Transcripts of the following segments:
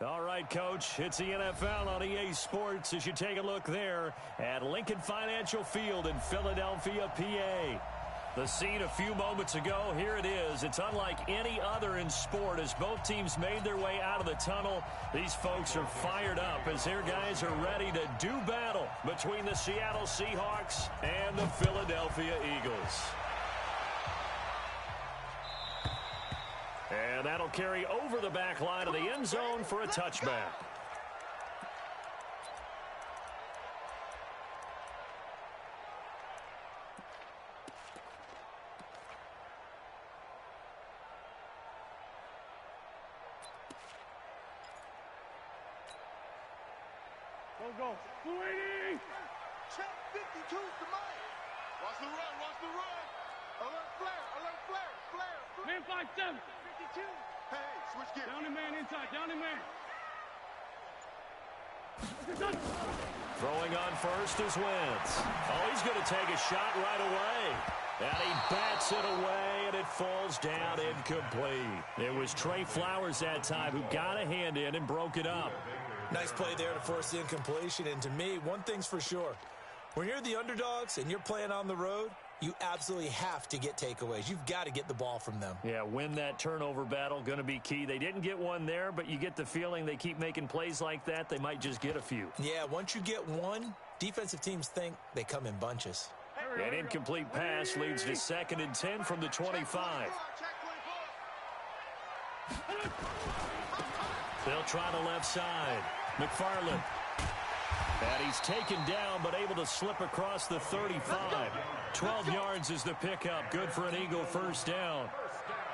All right, Coach, it's the NFL on EA Sports as you take a look there at Lincoln Financial Field in Philadelphia, PA. The scene a few moments ago, here it is. It's unlike any other in sport as both teams made their way out of the tunnel. These folks are fired up as their guys are ready to do battle between the Seattle Seahawks and the Philadelphia Eagles. And that'll carry over the back line of the end zone for a touchback. Go. 280. Check 52's the mic. Watch the run. Watch the run. Alert flare. Alert flare. Flare. Man 5-7. 52. Hey, switch gears. Down the man inside. Down the man. Throwing on first is Wentz. Oh, he's going to take a shot right away. And he bats it away, and it falls down incomplete. It was Trey Flowers that time who got a hand in and broke it up. Nice play there to force the incompletion. And to me, one thing's for sure. When you're the underdogs and you're playing on the road, you absolutely have to get takeaways. You've got to get the ball from them. Yeah, win that turnover battle, going to be key. They didn't get one there, but you get the feeling they keep making plays like that, they might just get a few. Yeah, once you get one, defensive teams think they come in bunches. An incomplete pass leads to 2nd and 10 from the 25. They'll try the left side. McFarland. And he's taken down, but able to slip across the 35. 12 yards is the pickup. Good for an Eagle first down.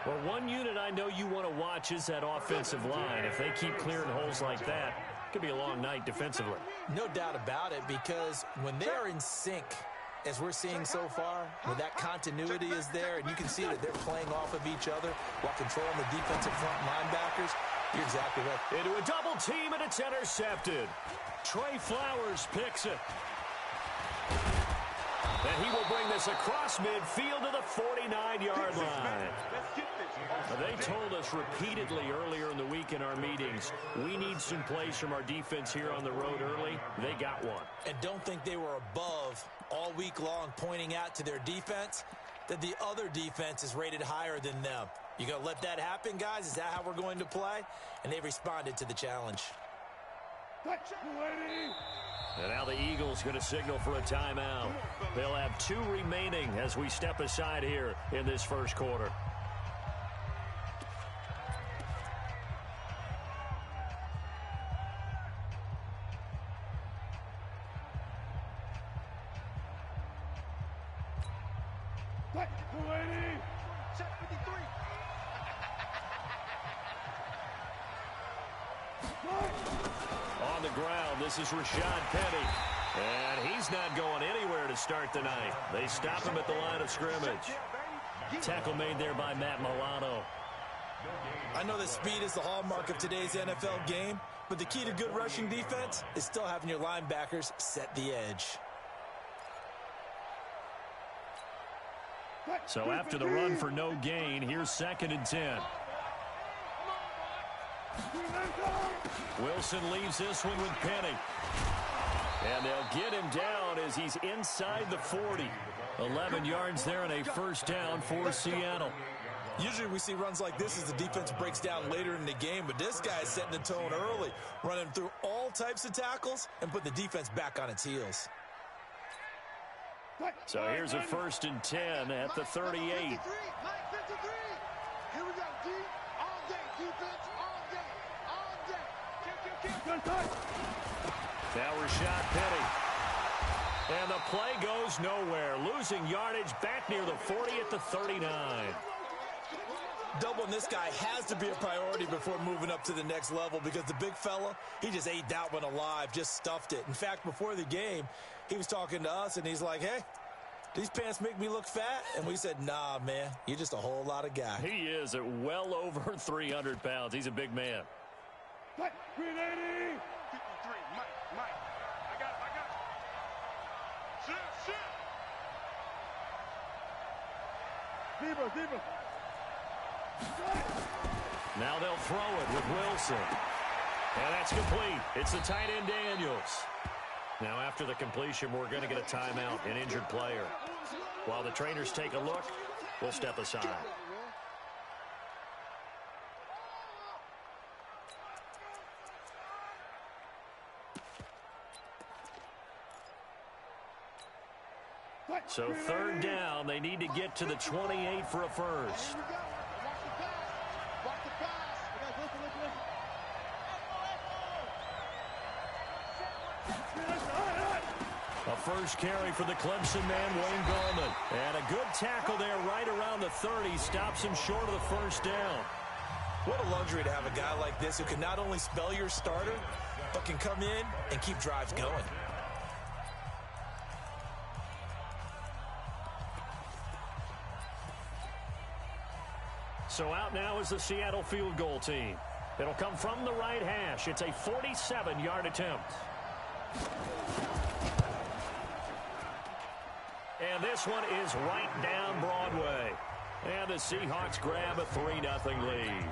Well, one unit I know you want to watch is that offensive line. If they keep clearing holes like that, it could be a long night defensively. No doubt about it, because when they are in sync, as we're seeing so far, when that continuity is there, and you can see that they're playing off of each other while controlling the defensive front linebackers, you're exactly right. Into a double team, and it's intercepted. Trey Flowers picks it. And he will bring this across midfield to the 49-yard line. They told us repeatedly earlier in the week in our meetings, we need some plays from our defense here on the road early. They got one. And don't think they were above all week long pointing out to their defense that the other defense is rated higher than them. You going to let that happen, guys? Is that how we're going to play? And they responded to the challenge. And now the Eagles going to signal for a timeout. They'll have 2 remaining as we step aside here in this first quarter. Check 53. On the ground, this is Rashad Penny. And he's not going anywhere to start the night. They stop him at the line of scrimmage. Tackle made there by Matt Milano. I know that speed is the hallmark of today's NFL game, but the key to good rushing defense is still having your linebackers set the edge. So after the run for no gain, here's 2nd and 10. Wilson leaves this one with Penny. And they'll get him down as he's inside the 40. 11 yards there and a first down for Seattle. Usually we see runs like this as the defense breaks down later in the game, but this guy is setting the tone early, running through all types of tackles and put the defense back on its heels. So here's a 1st and 10 at the 38. Mike 53. Here we go, D. All day, defense, all day, all day. Now Rashad Penny. And the play goes nowhere. Losing yardage back near the 40 at the 39. Doubling this guy has to be a priority before moving up to the next level because the big fella, he just ate that one alive, just stuffed it. In fact, before the game, he was talking to us, and he's like, hey, these pants make me look fat? And we said, nah, man, you're just a whole lot of guy. He is at well over 300 pounds. He's a big man. 380. 53, Mike. I got it. Shit. Deeper. Now they'll throw it with Wilson. And that's complete. It's the tight end, Daniels. Now, after the completion, we're going to get a timeout, an injured player. While the trainers take a look, we'll step aside. So third down, they need to get to the 28 for a first. A first carry for the Clemson man, Wayne Gallman. And a good tackle there right around the 30. Stops him short of the first down. What a luxury to have a guy like this who can not only spell your starter, but can come in and keep drives going. So out now is the Seattle field goal team. It'll come from the right hash. It's a 47-yard attempt. And this one is right down Broadway. And the Seahawks grab a 3-0 lead.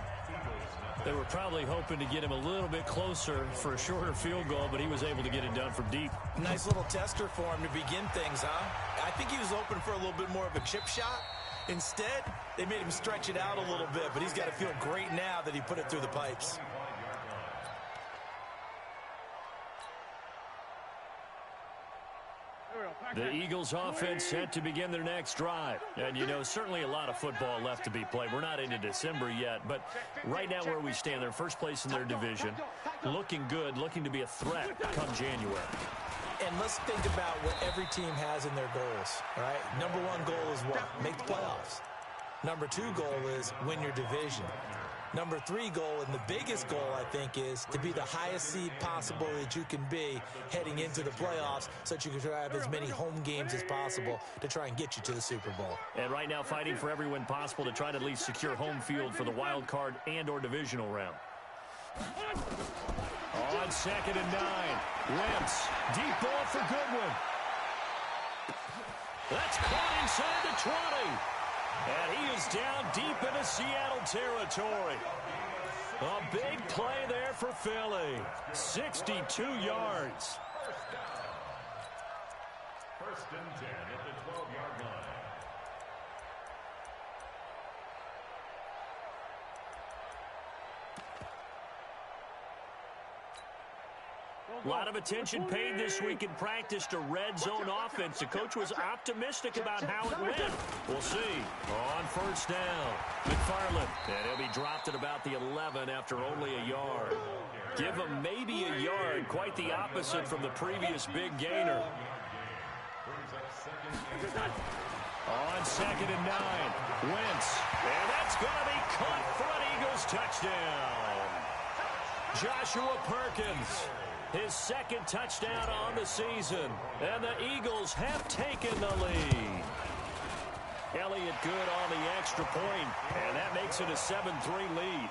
They were probably hoping to get him a little bit closer for a shorter field goal, but he was able to get it done from deep. Nice little tester for him to begin things, huh? I think he was open for a little bit more of a chip shot. Instead, they made him stretch it out a little bit, but he's got to feel great now that he put it through the pipes. The Eagles offense set to begin their next drive. And, you know, certainly a lot of football left to be played. We're not into December yet, but right now where we stand, they're first place in their division. Looking good, looking to be a threat come January. And let's think about what every team has in their goals, right? Number one goal is what? Make the playoffs. Number two goal is win your division. Number three goal, and the biggest goal, I think, is to be the highest seed possible that you can be heading into the playoffs so that you can have as many home games as possible to try and get you to the Super Bowl. And right now fighting for every win possible to try to at least secure home field for the wild card and or divisional round. On 2nd and 9, Wentz, deep ball for Goodwin. That's caught inside the 20. And he is down deep into Seattle territory. A big play there for Philly. 62 yards. First and 10 at the 12-yard line. A lot of attention paid this week in practice to red zone offense. The coach was optimistic about how it went. We'll see. On first down, McFarland. And he'll be dropped at about the 11 after only a yard. Give him maybe a yard. Quite the opposite from the previous big gainer. On 2nd and 9, Wentz. And that's going to be caught for an Eagles touchdown. Joshua Perkins. His second touchdown on the season. And the Eagles have taken the lead. Elliott good on the extra point, and that makes it a 7-3 lead.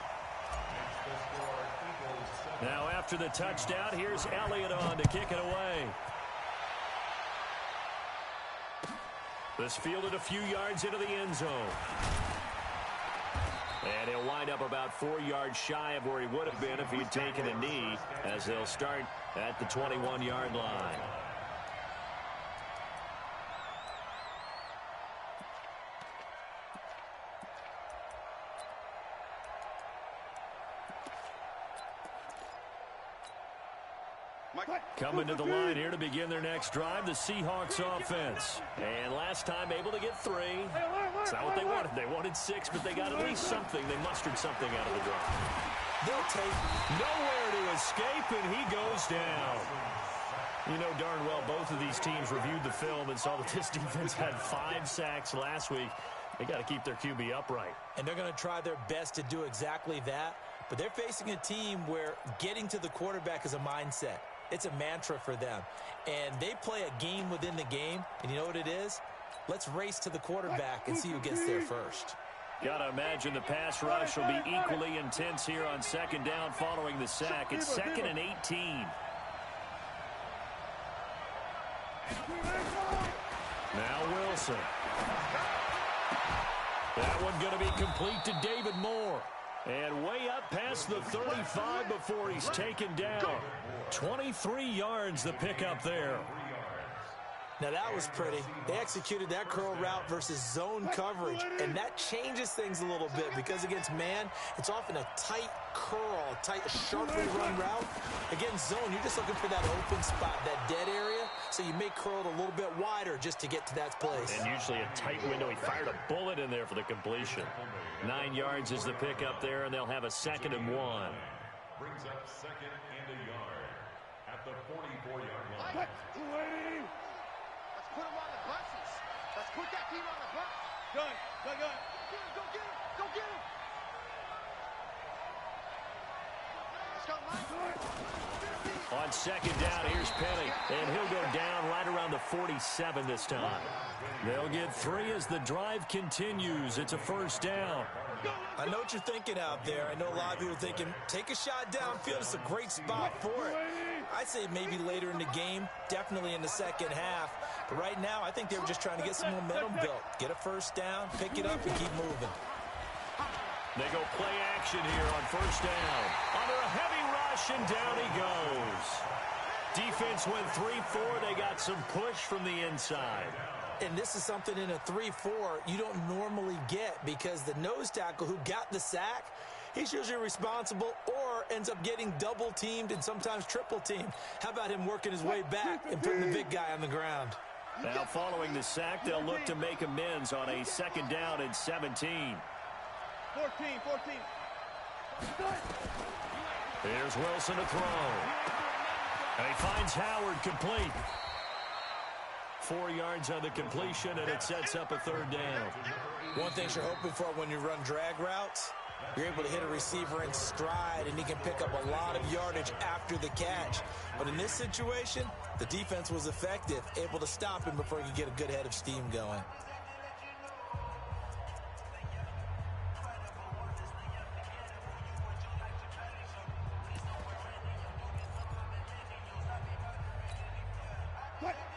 Now after the touchdown, here's Elliott on to kick it away. This fielded a few yards into the end zone. And he'll wind up about 4 yards shy of where he would have been if he had taken a knee, as they'll start at the 21-yard line. Coming to the line here to begin their next drive, the Seahawks offense. And last time able to get 3. It's not what they wanted. They wanted 6, but they got at least something. They mustered something out of the drive. They'll take nowhere to escape, and he goes down. You know darn well both of these teams reviewed the film and saw that this defense had 5 sacks last week. They got to keep their QB upright. And they're going to try their best to do exactly that. But they're facing a team where getting to the quarterback is a mindset. It's a mantra for them. And they play a game within the game. And you know what it is? Let's race to the quarterback and see who gets there first. Got to imagine the pass rush will be equally intense here on 2nd down following the sack. It's 2nd and 18. Now Wilson. That one going to be complete to David Moore. And way up past the 35 before he's taken down. 23 yards the pickup there. Now that was pretty. They executed that curl route versus zone coverage, and that changes things a little bit because against man, it's often a tight curl, tight, sharply run route. Against zone, you're just looking for that open spot, that dead area, so you may curl it a little bit wider just to get to that place. And usually a tight window. He fired a bullet in there for the completion. 9 yards is the pickup there, and they'll have a 2nd and 1. Brings up 2nd and a yard at the 44-yard line. Let's put him on the buses. Let's put that team on the bus. Gun. Go get him. Go get him. Go get him. Let's go, Mike. On 2nd down, here's Penny. And he'll go down right around the 47 this time. They'll get 3 as the drive continues. It's a 1st down. I know what you're thinking out there. I know a lot of you are thinking, take a shot downfield. It's a great spot for it. I'd say maybe later in the game, definitely in the second half. But right now, I think they were just trying to get some momentum built. Get a 1st down, pick it up, and keep moving. They go play action here on 1st down. Under a heavy rush, and down he goes. Defense went 3-4. They got some push from the inside. And this is something in a 3-4 you don't normally get because the nose tackle who got the sack, he's usually responsible or ends up getting double-teamed and sometimes triple-teamed. How about him working his way back and putting the big guy on the ground? Now, following the sack, they'll look to make amends on a 2nd down and 17. 14. Here's Wilson to throw. And he finds Howard complete. 4 yards on the completion, and it sets up a 3rd down. One thing you're hoping for when you run drag routes, you're able to hit a receiver in stride, and he can pick up a lot of yardage after the catch. But in this situation, the defense was effective, able to stop him before he could get a good head of steam going.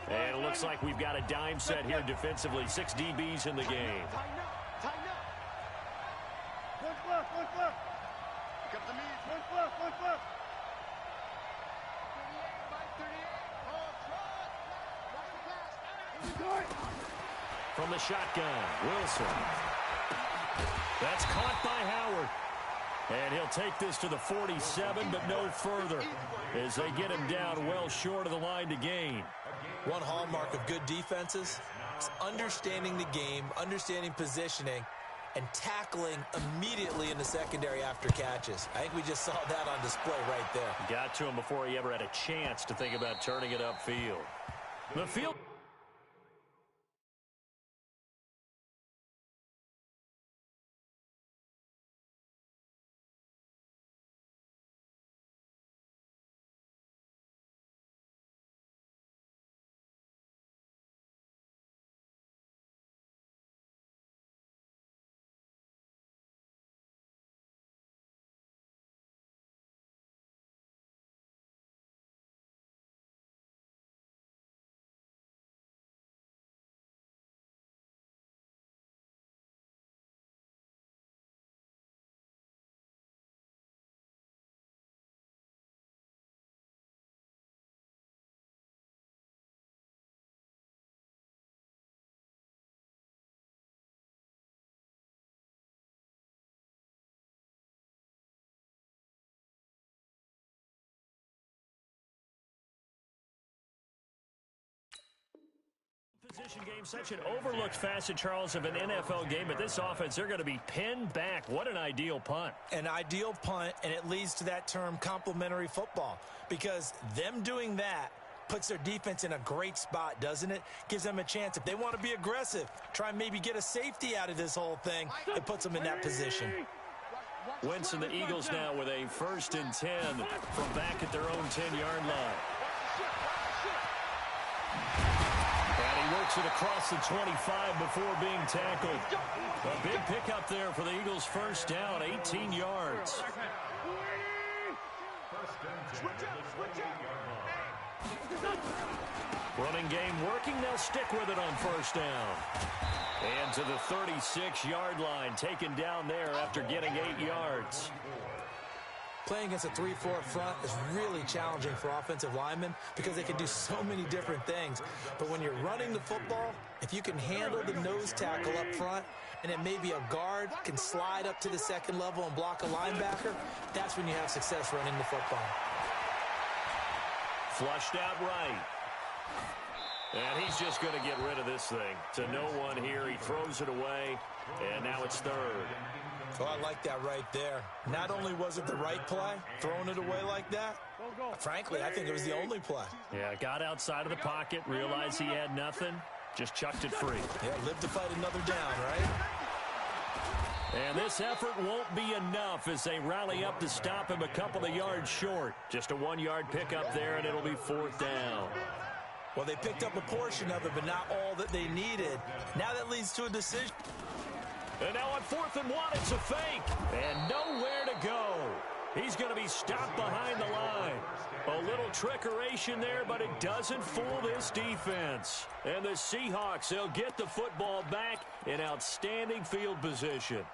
And it looks like we've got a dime set here defensively. 6 DBs in the game. Tighten up. One left. Here comes the meat. One left. 38, 5, 38. Watch the pass. From the shotgun, Wilson. That's caught by Howard. And he'll take this to the 47, but no further as they get him down well short of the line to gain. One hallmark of good defenses is understanding the game, understanding positioning, and tackling immediately in the secondary after catches. I think we just saw that on display right there. Got to him before he ever had a chance to think about turning it upfield. The field... Position game, such an overlooked facet, Charles, of an NFL game, but this offense, they're going to be pinned back. What an ideal punt. An ideal punt, and it leads to that term complementary football, because them doing that puts their defense in a great spot, doesn't it? Gives them a chance. If they want to be aggressive, try and maybe get a safety out of this whole thing, it puts them in that position. Wentz and the Eagles now with a 1st and 10 from back at their own 10-yard line. And he works it across the 25 before being tackled. A big pickup there for the Eagles' 1st down, 18 yards. Switch up. Running game working. They'll stick with it on first down. And to the 36-yard line, taken down there after getting 8 yards. Playing against a 3-4 front is really challenging for offensive linemen because they can do so many different things. But when you're running the football, if you can handle the nose tackle up front, and it may be a guard can slide up to the second level and block a linebacker, that's when you have success running the football. Flushed out right. And he's just going to get rid of this thing. To no one here. He throws it away, and now it's third. Oh, I like that right there. Not only was it the right play, throwing it away like that, frankly, I think it was the only play. Yeah, got outside of the pocket, realized he had nothing, just chucked it free. Yeah, live to fight another down, right? And this effort won't be enough as they rally up to stop him a couple of yards short. Just a 1-yard pickup there, and it'll be fourth down. Well, they picked up a portion of it, but not all that they needed. Now that leads to a decision. And now on 4th and 1, it's a fake. And nowhere to go. He's going to be stopped behind the line. A little trickeration there, but it doesn't fool this defense. And the Seahawks, they'll get the football back in outstanding field position.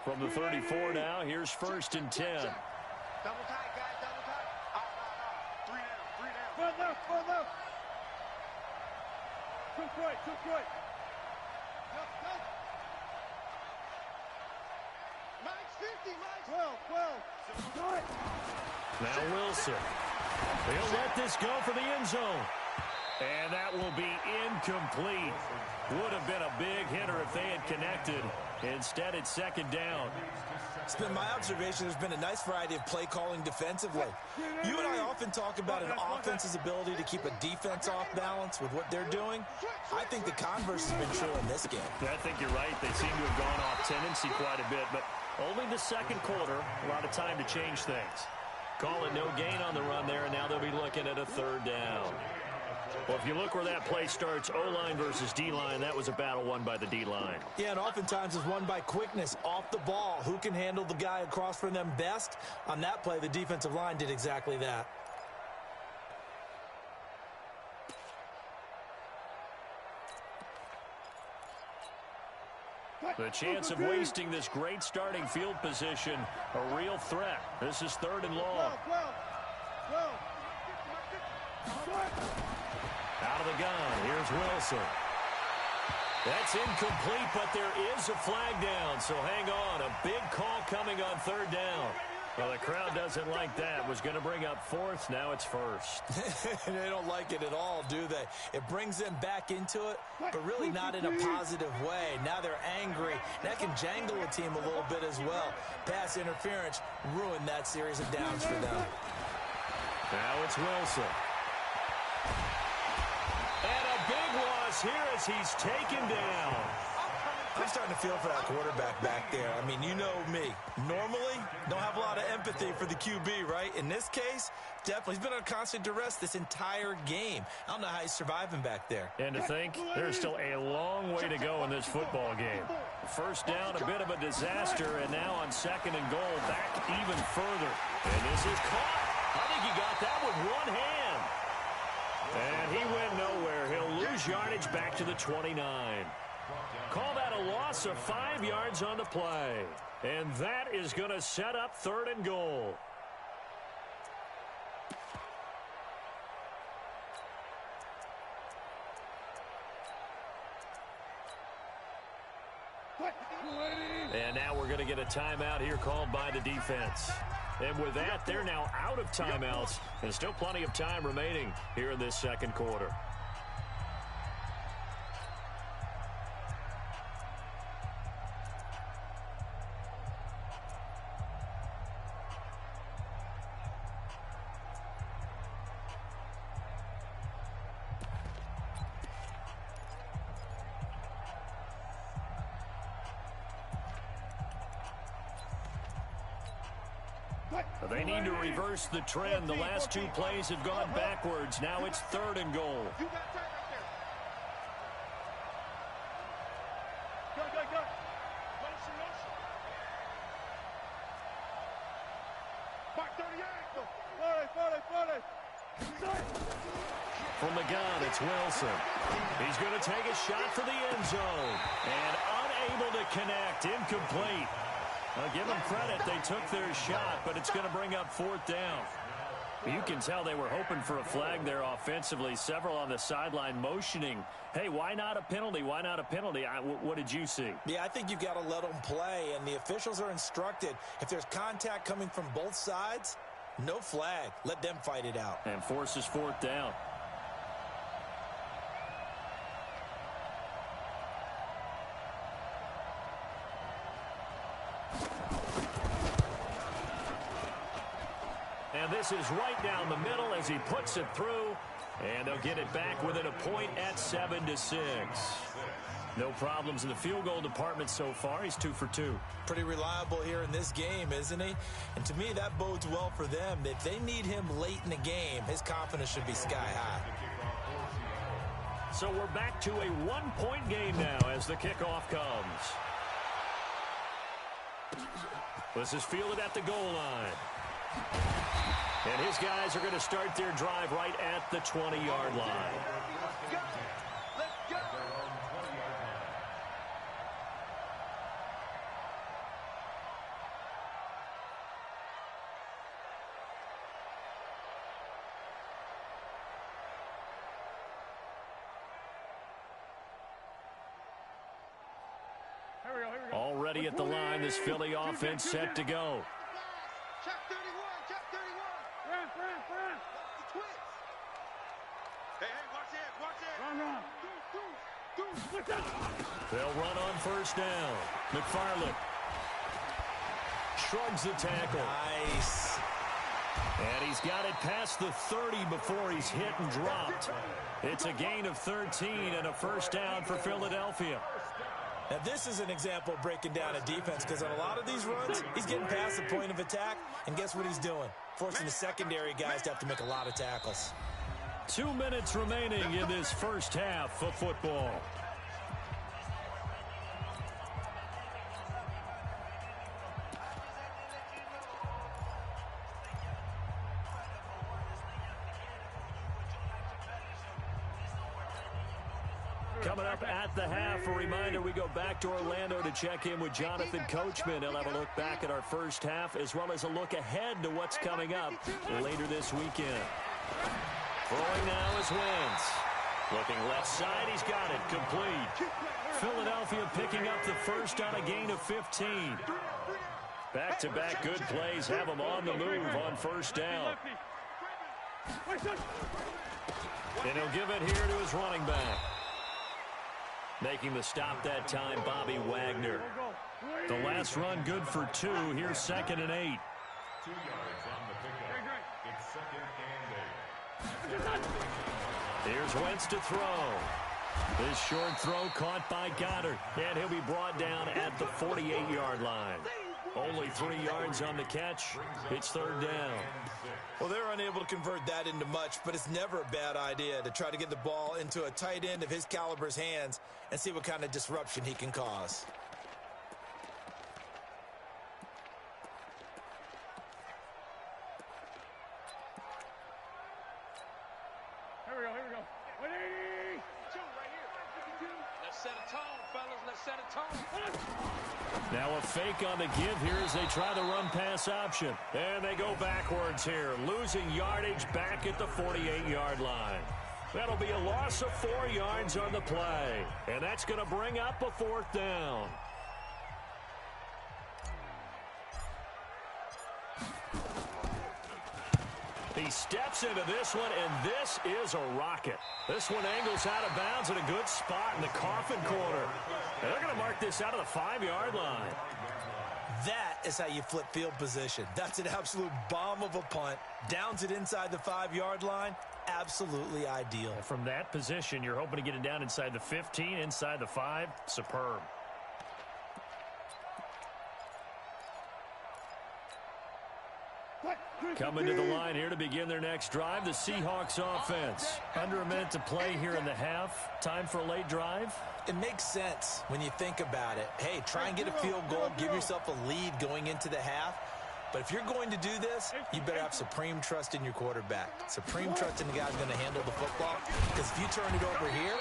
From the 34 now, here's 1st and 10. Double tight, guys, double tight. No. 3 down. Further left, further left. Took right, took right. Mike's 50, Mike's 12. Now Wilson. He'll let this go for the end zone. And that will be incomplete. Would have been a big hitter if they had connected. Instead, it's 2nd down. It's been my observation there's been a nice variety of play calling defensively. You and I often talk about an offense's ability to keep a defense off balance with what they're doing. I think the converse has been true in this game. I think you're right. They seem to have gone off tendency quite a bit, but only the 2nd quarter, a lot of time to change things. Call it no gain on the run there, and now they'll be looking at a 3rd down. Well, if you look where that play starts, O-line versus D-line, that was a battle won by the D-line. Yeah, and oftentimes it's won by quickness off the ball. Who can handle the guy across from them best? On that play, the defensive line did exactly that. The chance of wasting this great starting field position, a real threat. This is 3rd and long. 12. Out of the gun, here's Wilson. That's incomplete, but there is a flag down, so hang on. A big call coming on 3rd down. Well, the crowd doesn't like that. Was going to bring up 4th, now it's 1st. They don't like it at all, do they? It brings them back into it, but really not in a positive way. Now they're angry. That can jangle a team a little bit as well. Pass interference ruined that series of downs for them. Now it's Wilson. And a big loss here as he's taken down. I'm starting to feel for that quarterback back there. I mean, you know me. Normally, don't have a lot of empathy for the QB, right? In this case, definitely. He's been under constant duress this entire game. I don't know how he's surviving back there. And to think, there's still a long way to go in this football game. 1st down, a bit of a disaster, and now on 2nd and goal, back even further. And this is caught. I think he got that with one hand. And he went nowhere. He'll lose yardage back to the 29. Call that a loss of 5 yards on the play. And that is going to set up 3rd and goal. And now we're going to get a timeout here called by the defense. And with that, they're now out of timeouts. And still plenty of time remaining here in this 2nd quarter. They need to reverse the trend. The last 2 plays have gone backwards. Now it's 3rd and goal. You got tight right there. Go. Motion. Mark 38. Go. 40. From the gun, it's Wilson. He's going to take a shot for the end zone. And unable to connect. Incomplete. I'll give them credit. They took their shot, but it's going to bring up 4th down. You can tell they were hoping for a flag there offensively. Several on the sideline motioning, hey, why not a penalty? Why not a penalty? What did you see? Yeah, I think you've got to let them play, and the officials are instructed. If there's contact coming from both sides, no flag. Let them fight it out. And forces 4th down. And this is right down the middle as he puts it through. And they'll get it back within a point at 7-6. No problems in the field goal department so far. He's 2 for 2. Pretty reliable here in this game, isn't he? And to me, that bodes well for them. If they need him late in the game, his confidence should be sky high. So we're back to a 1-point game now as the kickoff comes. This is fielded at the goal line. And his guys are going to start their drive right at the 20-yard line. Let's go. Here we go, here we go. Already at the line, this Philly offense set to go. Check 31, check 31. Run. That's the twist. Hey, watch it. Run. Look out. They'll run on 1st down. McFarland shrugs the tackle. Nice. And he's got it past the 30 before he's hit and dropped. It's a gain of 13 and a 1st down for Philadelphia. Now, this is an example of breaking down a defense, because on a lot of these runs, he's getting past the point of attack, and guess what he's doing? Forcing the secondary guys to have to make a lot of tackles. 2 minutes remaining in this first half of football. Coming up at the half, a reminder, we go back to Orlando to check in with Jonathan Coachman. He'll have a look back at our first half as well as a look ahead to what's coming up later this weekend. Throwing now is Wentz. Looking left side, he's got it, complete. Philadelphia picking up the first on a gain of 15. Back-to-back good plays have him on the move on 1st down. And he'll give it here to his running back. Making the stop that time, Bobby Wagner. The last run good for 2. Here's 2nd and 8. 2 yards on the pickup. It's 2nd and 8. Here's Wentz to throw. This short throw caught by Goddard. And he'll be brought down at the 48-yard line. Only 3 yards on the catch. It's 3rd down. Well, they're unable to convert that into much, but it's never a bad idea to try to get the ball into a tight end of his caliber's hands and see what kind of disruption he can cause. Here we go. 180. Right here. Let's set a tone, fellas. Let's set a tone. Now a fake on the give here as they try the run-pass option. And they go backwards here, losing yardage back at the 48-yard line. That'll be a loss of 4 yards on the play. And that's going to bring up a 4th down. He steps into this one, and this is a rocket. This one angles out of bounds in a good spot in the coffin corner. And they're going to mark this out of the 5-yard line. That is how you flip field position. That's an absolute bomb of a punt. Downs it inside the 5-yard line. Absolutely ideal. From that position, you're hoping to get it down inside the 15, inside the 5. Superb. Coming to the line here to begin their next drive, the Seahawks offense. Under a minute to play here in the half. Time for a late drive. It makes sense when you think about it. Hey, try and get a field goal, give yourself a lead going into the half. But if you're going to do this, you better have supreme trust in your quarterback. Supreme trust in the guy who's going to handle the football. Because if you turn it over here,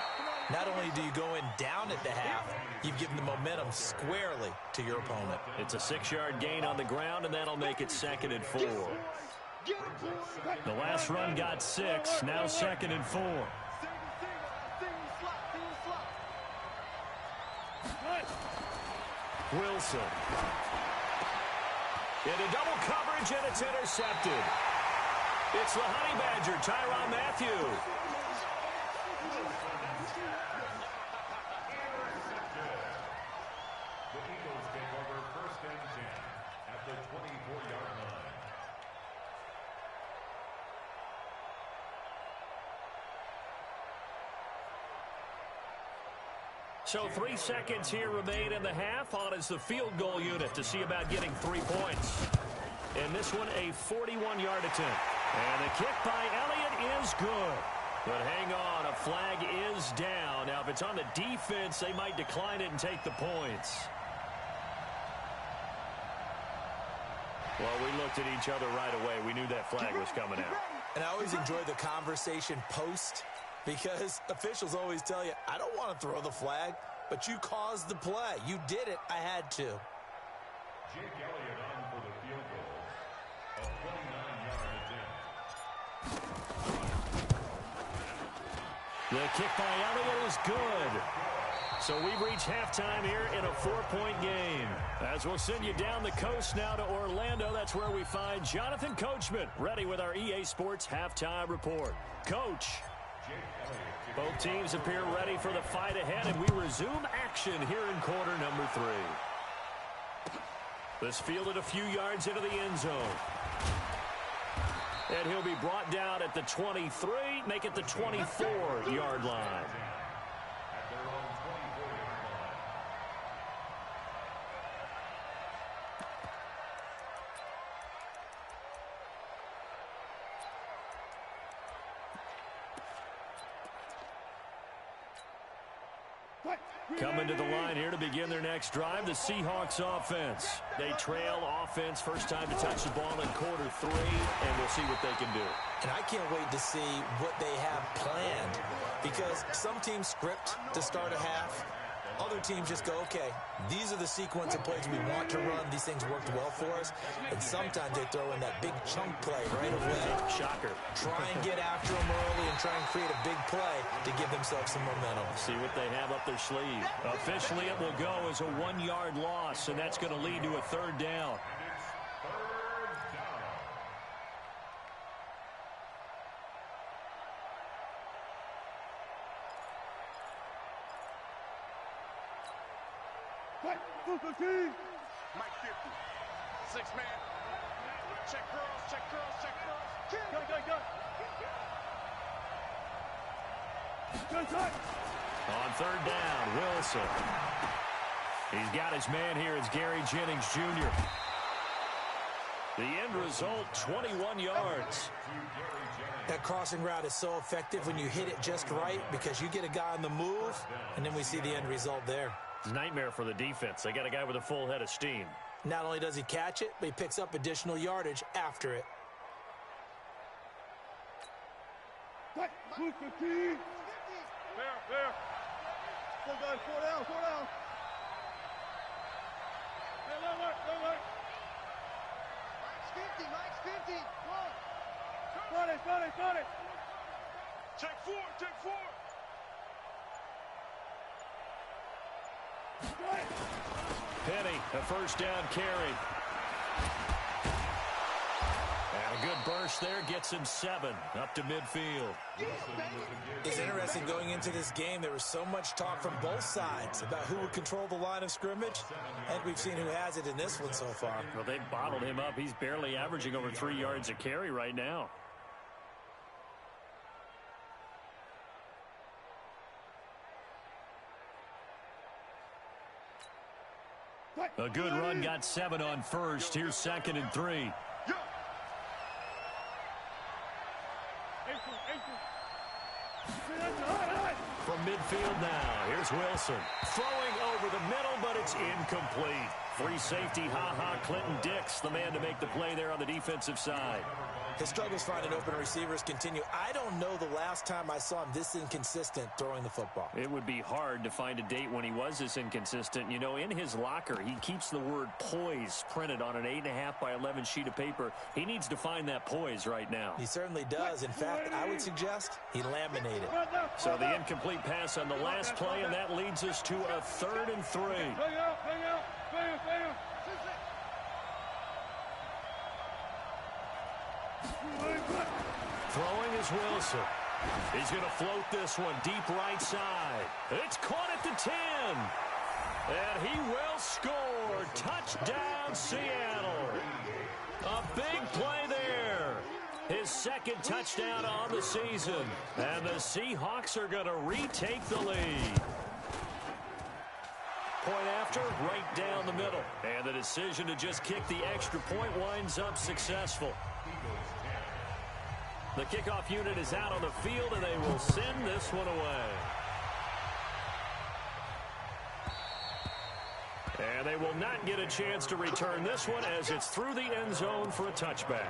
not only do you go in down at the half, you've given the momentum squarely to your opponent. It's a 6-yard gain on the ground, and that'll make it 2nd and 4. The last run got 6, now 2nd and 4. Wilson. Into double coverage, and it's intercepted. It's the Honey Badger, Tyrann Mathieu. The Eagles take over 1st and 10 at the 24-yard line. So 3 seconds here remain in the half. On is the field goal unit to see about getting 3 points. And this one, a 41-yard attempt. And the kick by Elliott is good. But hang on, a flag is down. Now, if it's on the defense, they might decline it and take the points. Well, we looked at each other right away. We knew that flag was coming out. And I always enjoy the conversation post, because officials always tell you, I don't want to throw the flag, but you caused the play. You did it. I had to. Jake Elliott on for the field goal. A 29-yard attempt. The kick by Elliott is good. So we've reached halftime here in a 4-point game. As we'll send you down the coast now to Orlando, that's where we find Jonathan Coachman, ready with our EA Sports halftime report. Coach. Both teams appear ready for the fight ahead, and we resume action here in quarter number 3. This fielded a few yards into the end zone. And he'll be brought down at the 23, make it the 24-yard line. Coming to the line here to begin their next drive, the Seahawks offense. They trail offense, first time to touch the ball in quarter 3, and we'll see what they can do. And I can't wait to see what they have planned, because some teams script to start a half. Other teams just go, okay, these are the sequence of plays we want to run. These things worked well for us. And sometimes they throw in that big chunk play right away. Shocker. Try and get after them early and try and create a big play to give themselves some momentum. See what they have up their sleeve. Officially, it will go as a 1-yard loss, and that's going to lead to a 3rd down. Mike 50. 6-man. Check curls, check curls, check curls. Go. On 3rd down, Wilson. He's got his man here. It's Gary Jennings Jr. The end result, 21 yards. That crossing route is so effective when you hit it just right, because you get a guy on the move, and then we see the end result there. It's a nightmare for the defense. They got a guy with a full head of steam. Not only does he catch it, but he picks up additional yardage after it. There. Go, guys, 4 down. Hey, look. Mike's 50. Whoa. Got it. Check 4. Penny, a first down carry. And a good burst there gets him 7 up to midfield. It's interesting going into this game. There was so much talk from both sides about who would control the line of scrimmage. I think we've seen who has it in this one so far. Well, they bottled him up. He's barely averaging over 3 yards a carry right now. A good run, got 7 on first. Here's 2nd and 3. From midfield now, here's Wilson. Throwing over the middle, but it's incomplete. Free safety, Clinton Dix, the man to make the play there on the defensive side. His struggles finding open receivers continue. I don't know the last time I saw him this inconsistent throwing the football. It would be hard to find a date when he was this inconsistent. You know, in his locker, he keeps the word poise printed on an 8.5 by 11 sheet of paper. He needs to find that poise right now. He certainly does. In fact, I would suggest he laminated. So the incomplete pass on the last play, and that leads us to a 3rd and 3. Throwing is Wilson. He's going to float this one deep right side. It's caught at the 10. And he will score. Touchdown, Seattle. A big play there. His 2nd touchdown on the season. And the Seahawks are going to retake the lead. Point after, right down the middle. And the decision to just kick the extra point winds up successful. The kickoff unit is out on the field, and they will send this one away. And they will not get a chance to return this one as it's through the end zone for a touchback.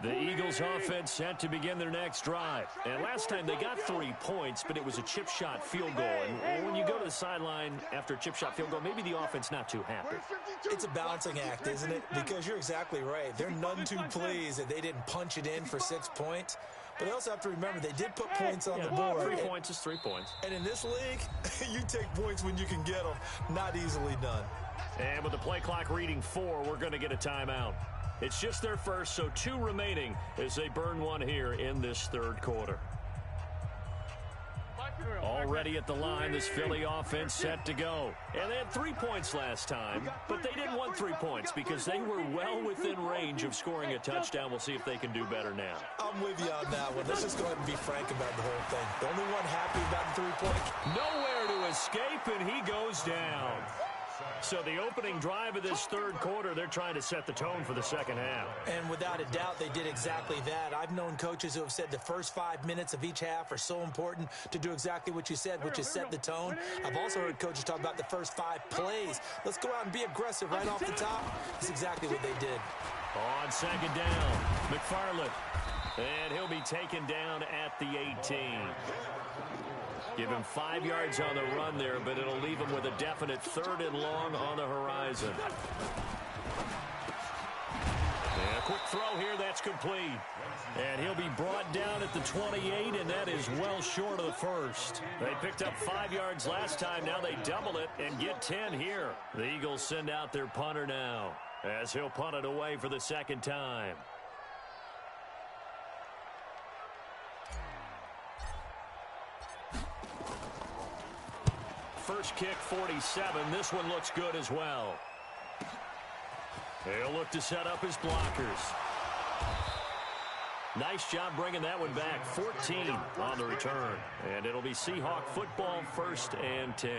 The Eagles offense set to begin their next drive. And last time they got 3 points, but it was a chip shot field goal. And when you go to the sideline after a chip shot field goal, maybe the offense not too happy. It's a balancing act, isn't it? Because you're exactly right. They're none too pleased that they didn't punch it in for 6 points. But they also have to remember they did put points on the board. 3 points is 3 points. And in this league, you take points when you can get them. Not easily done. And with the play clock reading 4, we're going to get a timeout. It's just their first, so 2 remaining as they burn one here in this 3rd quarter. Already at the line, this Philly offense set to go. And they had 3 points last time, but they didn't want 3 points because they were well within range of scoring a touchdown. We'll see if they can do better now. I'm with you on that one. Let's just go ahead and be frank about the whole thing. The only one happy about the 3-point. Nowhere to escape, and he goes down. So the opening drive of this 3rd quarter, they're trying to set the tone for the 2nd half. And without a doubt, they did exactly that. I've known coaches who have said the first 5 minutes of each half are so important to do exactly what you said, which is set the tone. I've also heard coaches talk about the first 5 plays. Let's go out and be aggressive right off the top. That's exactly what they did. On 2nd down, McFarland. And he'll be taken down at the 18. Give him 5 yards on the run there, but it'll leave him with a definite 3rd and long on the horizon. And a quick throw here, that's complete. And he'll be brought down at the 28, and that is well short of the 1st. They picked up 5 yards last time. Now they double it and get 10 here. The Eagles send out their punter now as he'll punt it away for the 2nd time. First kick, 47. This one looks good as well. He'll look to set up his blockers. Nice job bringing that one back. 14 on the return. And it'll be Seahawk football, 1st and 10.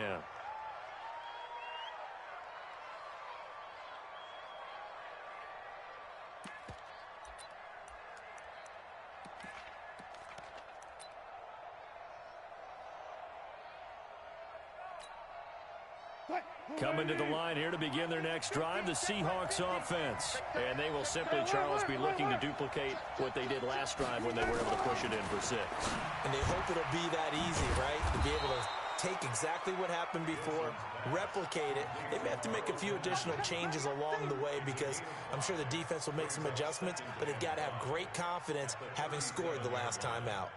Coming to the line here to begin their next drive, the Seahawks offense. And they will simply, Charles, be looking to duplicate what they did last drive when they were able to push it in for 6. And they hope it'll be that easy, right? To be able to take exactly what happened before, replicate it. They may have to make a few additional changes along the way because I'm sure the defense will make some adjustments, but they've got to have great confidence having scored the last time out.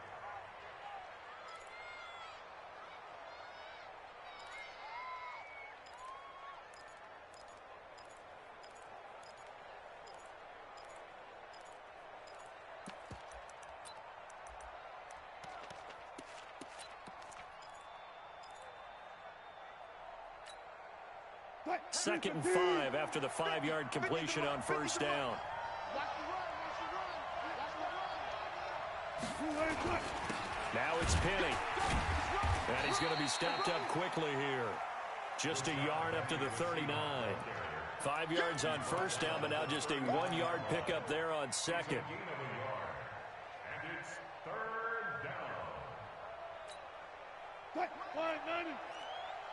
Second and 5 after the 5-yard completion on 1st down. Now it's Penny. And he's going to be stopped up quickly here. Just a yard up to the 39. 5 yards on first down, but now just a 1-yard pickup there on second. And it's third down. Quiet, 90.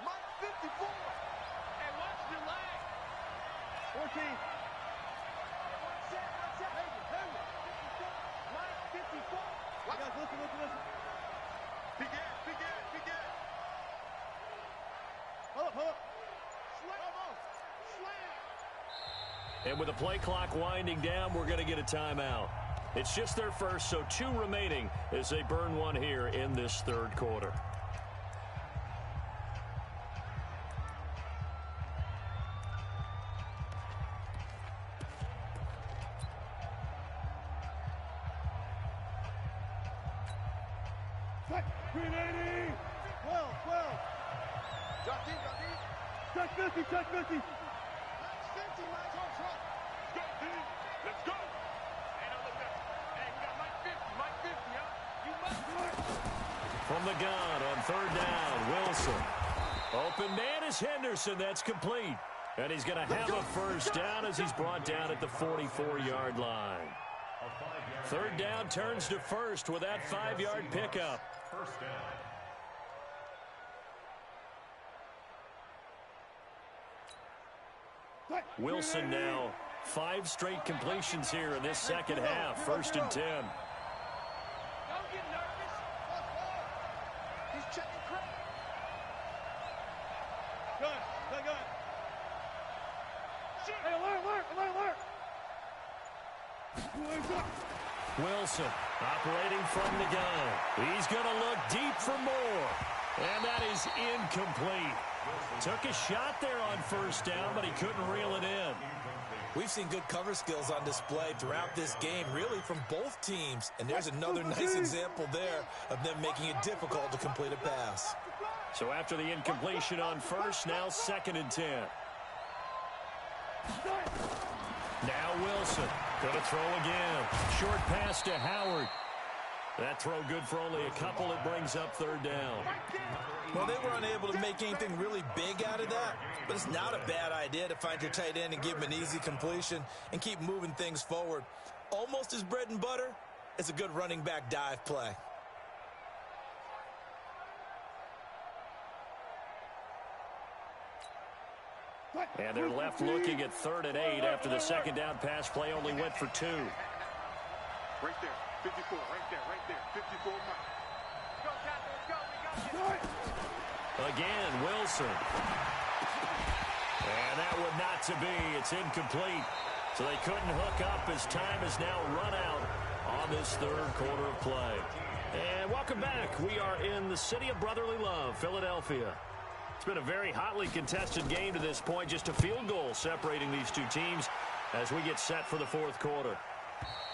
Mike 54. Hey, watch your leg. 14. Mike 54. What? Guys, listen. Big ass, big ass, big ass. Hold up. Slam. And with the play clock winding down, we're going to get a timeout. It's just their first, so 2 remaining as they burn one here in this third quarter. Green 80. 12. Drop deep. Check 50. That's 50, Mike. Trump. Go, D. Let's go. Hey, now look up. Hey, we got Mike 50, huh? You must do it. From the gun on third down, Wilson. Open man is Henderson. That's complete. And he's going to have a first down as he's brought down at the 44-yard line. Third down turns to first with that 5-yard pickup. First down. Wilson now 5 straight completions here in this second half. First and 10. Don't get nervous. He's checking credit. Gun. Hey, alert. Hands up. Wilson operating from the gun. He's going to look deep for more. And that is incomplete. Took a shot there on first down, but he couldn't reel it in. We've seen good cover skills on display throughout this game, really from both teams. And there's another nice example there of them making it difficult to complete a pass. So after the incompletion on first, now second and 10. Now Wilson going to throw again. Short pass to Howard. That throw good for only a couple. It brings up third down. Well, they were unable to make anything really big out of that, but it's not a bad idea to find your tight end and give him an easy completion and keep moving things forward. Almost as bread and butter as a good running back dive play. And they're left looking at 3rd and 8 after the second down pass play only went for 2. Right there. 54. Right there. 54, Mike. Go, Captain. Let's go. We got you. Again, Wilson. And that would not to be. It's incomplete. So they couldn't hook up as time has now run out on this third quarter of play. And welcome back. We are in the city of brotherly love, Philadelphia. It's been a very hotly contested game to this point. Just a field goal separating these two teams as we get set for the fourth quarter.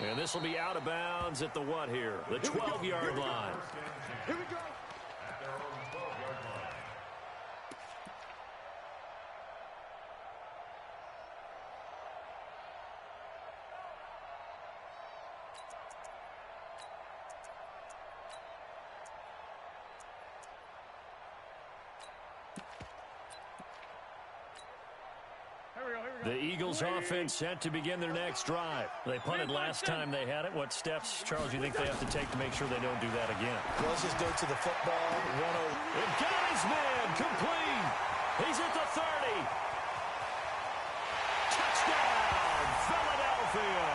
And this will be out of bounds at the what here? The 12-yard line. Here we go. At their own 12-yard line. The Eagles offense set to begin their next drive. They punted last time they had it. What steps, Charles, you think they have to take to make sure they don't do that again? Well, let's just go to the football. It got his man complete. He's at the 30. Touchdown, Philadelphia.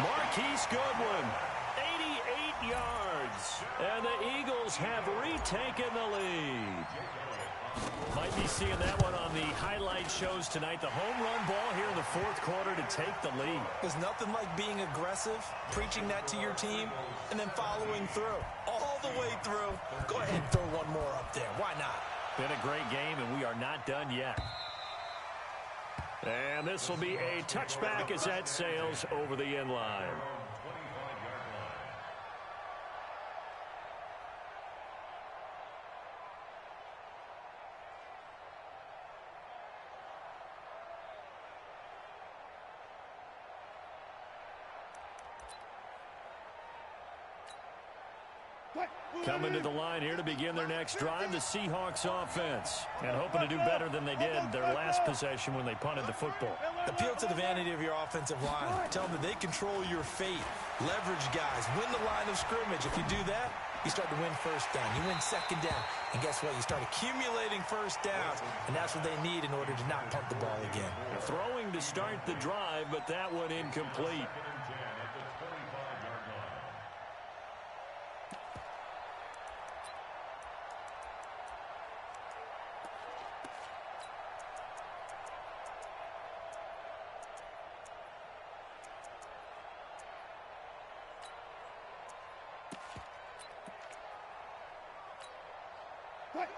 Marquise Goodwin, 88 yards. And the Eagles have retaken the lead. Might be seeing that one on the highlight shows tonight. The home run ball here in the fourth quarter to take the lead. There's nothing like being aggressive, preaching that to your team, and then following through. All the way through. Go ahead and throw one more up there. Why not? Been a great game, and we are not done yet. And this will be a touchback as that sails over the end line. Coming to the line here to begin their next drive, the Seahawks offense. And hoping to do better than they did their last possession when they punted the football. Appeal to the vanity of your offensive line. Tell them that they control your fate. Leverage guys. Win the line of scrimmage. If you do that, you start to win first down. You win second down. And guess what? You start accumulating first downs. And that's what they need in order to not punt the ball again. Throwing to start the drive, but that one incomplete.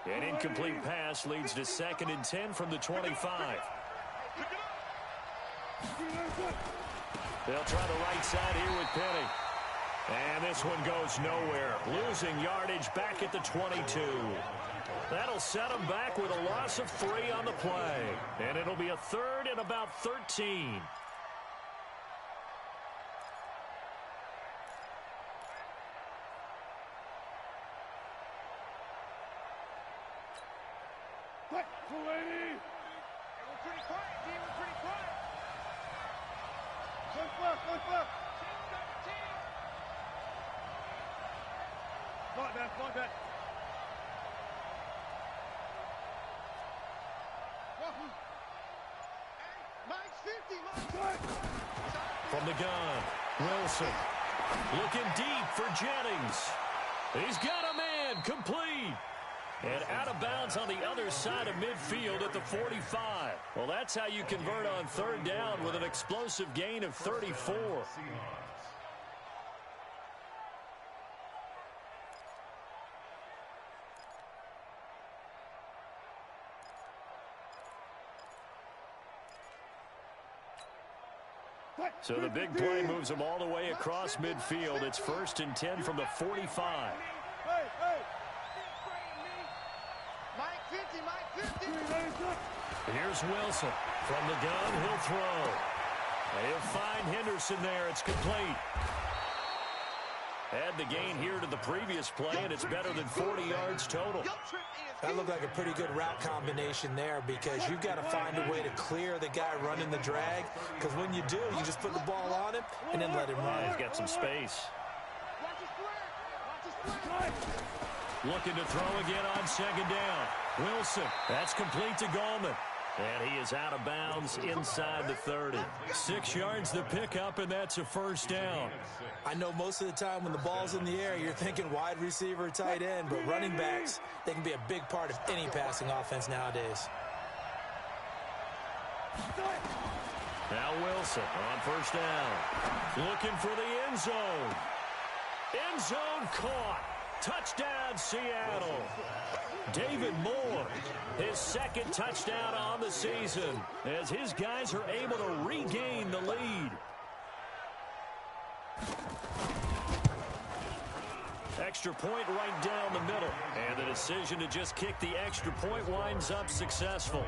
An incomplete pass leads to 2nd and 10 from the 25. They'll try the right side here with Penny. And this one goes nowhere. Losing yardage back at the 22. That'll set them back with a loss of 3 on the play. And it'll be a 3rd and about 13. From the gun, Wilson looking deep for Jennings. He's got a man, complete. And out of bounds on the other side of midfield at the 45. Well, that's how you convert on 3rd down with an explosive gain of 34. So the big play moves them all the way across midfield. It's 1st and 10 from the 45. Here's Wilson. From the gun, he'll throw. He'll find Henderson there. It's complete. Add the gain here to the previous play, and it's better than 40 yards total. That looked like a pretty good route combination there because you've got to find a way to clear the guy running the drag, because when you do, you just put the ball on him and then let him run. He's got some space. Looking to throw again on 2nd down. Wilson, that's complete to Gallman. And he is out of bounds inside the 30. 6 yards the pickup, and that's a 1st down. I know most of the time when the ball's in the air, you're thinking wide receiver, tight end, but running backs, they can be a big part of any passing offense nowadays. Now Wilson on 1st down. Looking for the end zone. End zone caught. Touchdown, Seattle. David Moore, his 2nd touchdown on the season, as his guys are able to regain the lead. Extra point right down the middle. And the decision to just kick the extra point winds up successful.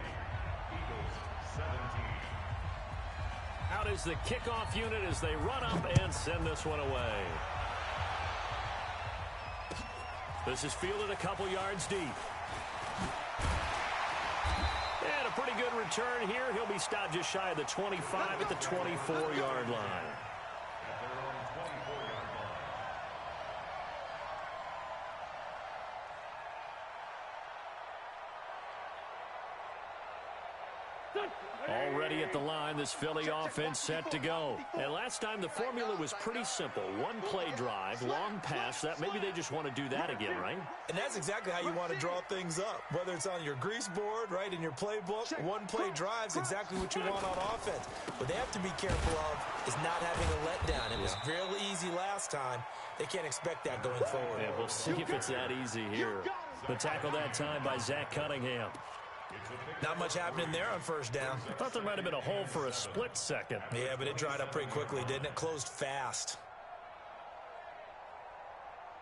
Out is the kickoff unit as they run up and send this one away. This is fielded a couple yards deep. And a pretty good return here. He'll be stopped just shy of the 25 at the 24-yard line. Already at the line, this Philly offense set to go. And last time the formula was pretty simple. One play drive, long pass. That maybe they just want to do that again, right? And that's exactly how you want to draw things up. Whether it's on your grease board, right, in your playbook, one play drive is exactly what you want on offense. What they have to be careful of is not having a letdown. It was real easy last time. They can't expect that going forward. Yeah, we'll see if it's that easy here. The tackle that time by Zach Cunningham. Not much happening there on 1st down. I thought there might have been a hole for a split second. Yeah, but it dried up pretty quickly, didn't it? Closed fast.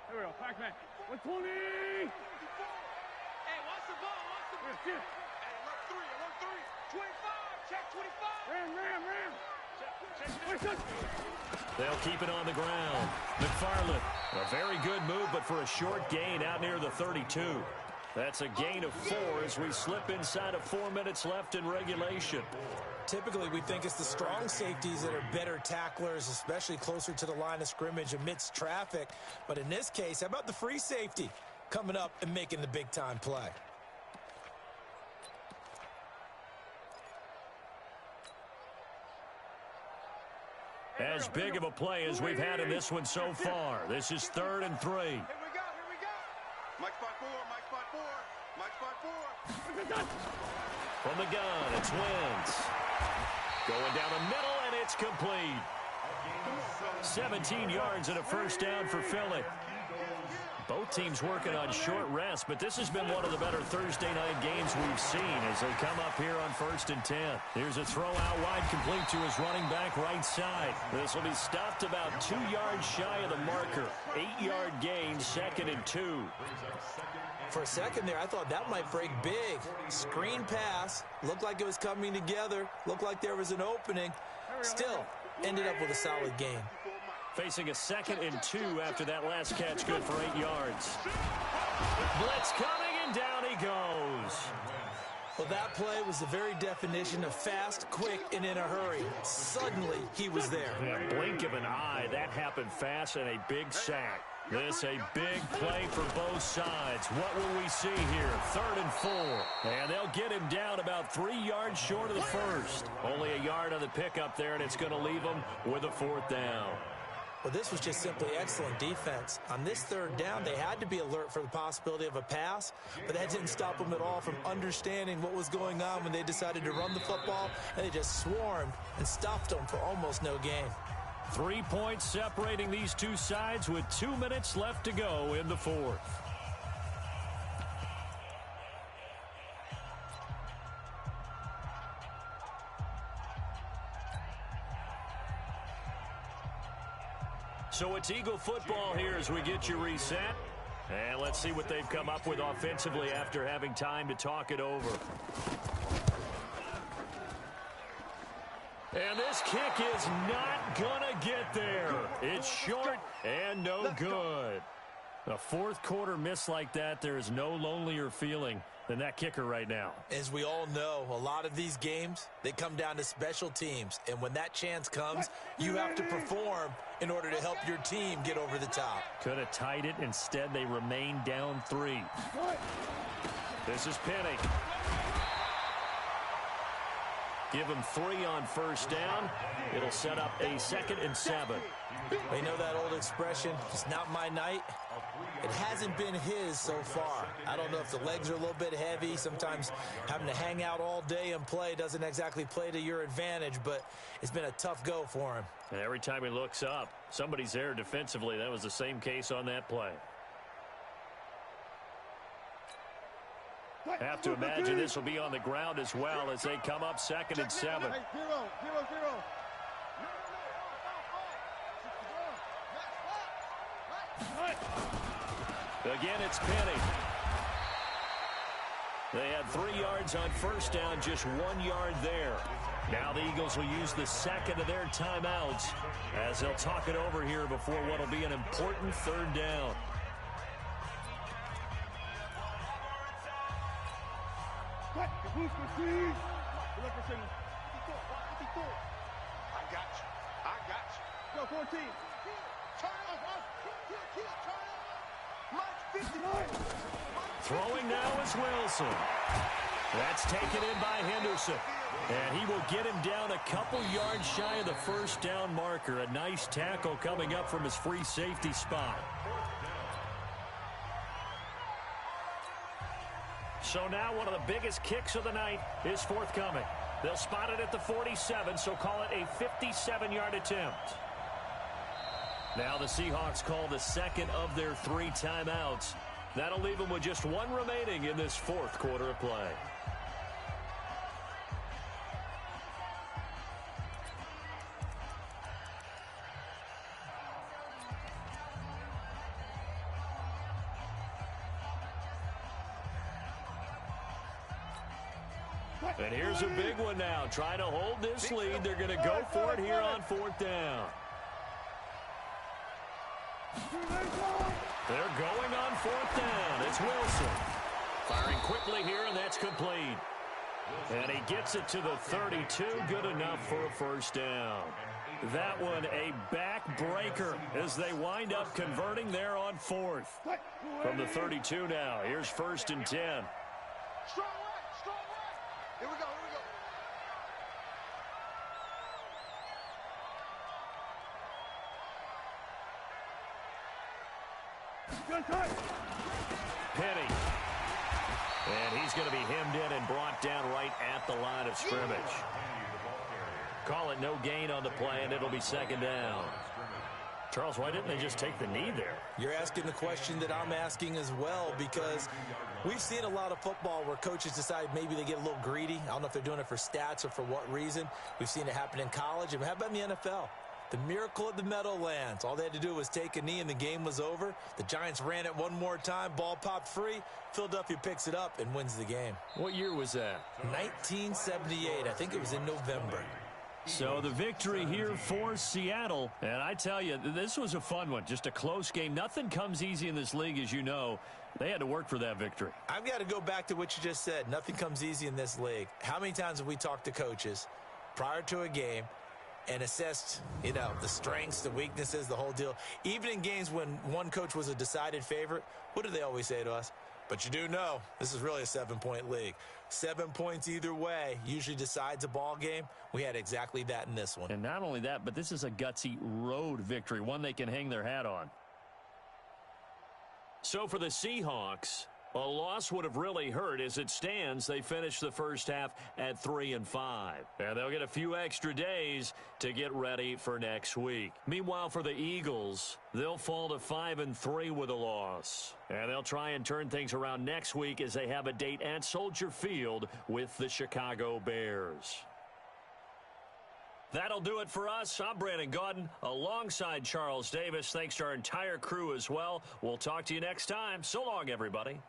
Here we go, Pac-Man. 120! Hey, watch the ball, watch the ball. Hey, alert 3, 25, check 25. Ram. They'll keep it on the ground. McFarland, a very good move, but for a short gain out near the 32. That's a gain of 4 as we slip inside of 4 minutes left in regulation. Typically, we think it's the strong safeties that are better tacklers, especially closer to the line of scrimmage amidst traffic. But in this case, how about the free safety coming up and making the big-time play? As big of a play as we've had in this one so far. This is 3rd and 3. Here we go. Mike spot 4, Mike spot 4, Mike spot 4. From the gun, it's Wentz. Going down the middle, and it's complete. 17 yards and a first down for Philly. Both teams working on short rest, but this has been one of the better Thursday night games we've seen as they come up here on 1st and 10. Here's a throw out wide, complete to his running back right side. This will be stopped about 2 yards shy of the marker. 8-yard gain, 2nd and 2. For a second there, I thought that might break big. Screen pass, looked like it was coming together, looked like there was an opening. Still, ended up with a solid gain. Facing a 2nd and 2 after that last catch, good for 8 yards. Blitz coming, and down he goes. Well, that play was the very definition of fast, quick, and in a hurry. Suddenly, he was there. Yeah, blink of an eye, that happened fast, and a big sack. This a big play for both sides. What will we see here? 3rd and 4. And they'll get him down about 3 yards short of the first. Only a yard on the pickup there, and it's going to leave him with a 4th down. Well, this was just simply excellent defense. On this 3rd down, they had to be alert for the possibility of a pass, but that didn't stop them at all from understanding what was going on when they decided to run the football, and they just swarmed and stuffed them for almost no gain. 3 points separating these two sides with 2 minutes left to go in the 4th. So it's Eagle football here as we get you reset. And let's see what they've come up with offensively after having time to talk it over. And this kick is not going to get there. It's short and no good. A 4th quarter miss like that, there is no lonelier feeling than that kicker right now. As we all know, a lot of these games, they come down to special teams. And when that chance comes, you have to perform in order to help your team get over the top. Could have tied it. Instead, they remain down 3. This is Penny. Give him 3 on 1st down. It'll set up a 2nd and 7. They know that old expression, it's not my night. It hasn't been his so far. I don't know if the legs are a little bit heavy. Sometimes having to hang out all day and play doesn't exactly play to your advantage, but it's been a tough go for him. And every time he looks up, somebody's there defensively. That was the same case on that play. Have to imagine this will be on the ground as well as they come up 2nd and 7. Again, it's Penny. They had 3 yards on 1st down, just 1 yard there. Now the Eagles will use the 2nd of their timeouts as they'll talk it over here before what will be an important 3rd down. I got you. Go, 14. Throwing now is Wilson. That's taken in by Henderson. And he will get him down a couple yards shy of the 1st down marker. A nice tackle coming up from his free safety spot. So now one of the biggest kicks of the night is forthcoming. They'll spot it at the 47, so call it a 57-yard attempt. Now the Seahawks call the 2nd of their 3 timeouts. That'll leave them with just 1 remaining in this 4th quarter of play. And here's a big one now. Trying to hold this lead. They're going to go for it here on 4th down. They're going on 4th down. It's Wilson. Firing quickly here, and that's complete. And he gets it to the 32. Good enough for a 1st down. That one a backbreaker as they wind up converting there on 4th. From the 32 now. Here's 1st and 10. Strong right, strong right. Here we go, here we go. Penny. And he's going to be hemmed in and brought down right at the line of scrimmage. Call it no gain on the play, and it'll be 2nd down. Charles, why didn't they just take the knee there? You're asking the question that I'm asking as well, because we've seen a lot of football where coaches decide maybe they get a little greedy. I don't know if they're doing it for stats or for what reason. We've seen it happen in college. And how about in the NFL? The miracle at the Meadowlands. All they had to do was take a knee and the game was over. The Giants ran it one more time. Ball popped free. Philadelphia picks it up and wins the game. What year was that? 1978. I think it was in November. So the victory here for Seattle. And I tell you, this was a fun one. Just a close game. Nothing comes easy in this league, as you know. They had to work for that victory. I've got to go back to what you just said. Nothing comes easy in this league. How many times have we talked to coaches prior to a game and assessed, you know, the strengths, the weaknesses, the whole deal? Even in games when one coach was a decided favorite, what do they always say to us? But you do know this is really a 7-point league. 7 points either way usually decides a ball game. We had exactly that in this one. And not only that, but this is a gutsy road victory, one they can hang their hat on. So for the Seahawks, a loss would have really hurt. As it stands, they finished the first half at 3-5. And they'll get a few extra days to get ready for next week. Meanwhile, for the Eagles, they'll fall to 5-3 with a loss. And they'll try and turn things around next week as they have a date at Soldier Field with the Chicago Bears. That'll do it for us. I'm Brandon Gaudin alongside Charles Davis. Thanks to our entire crew as well. We'll talk to you next time. So long, everybody.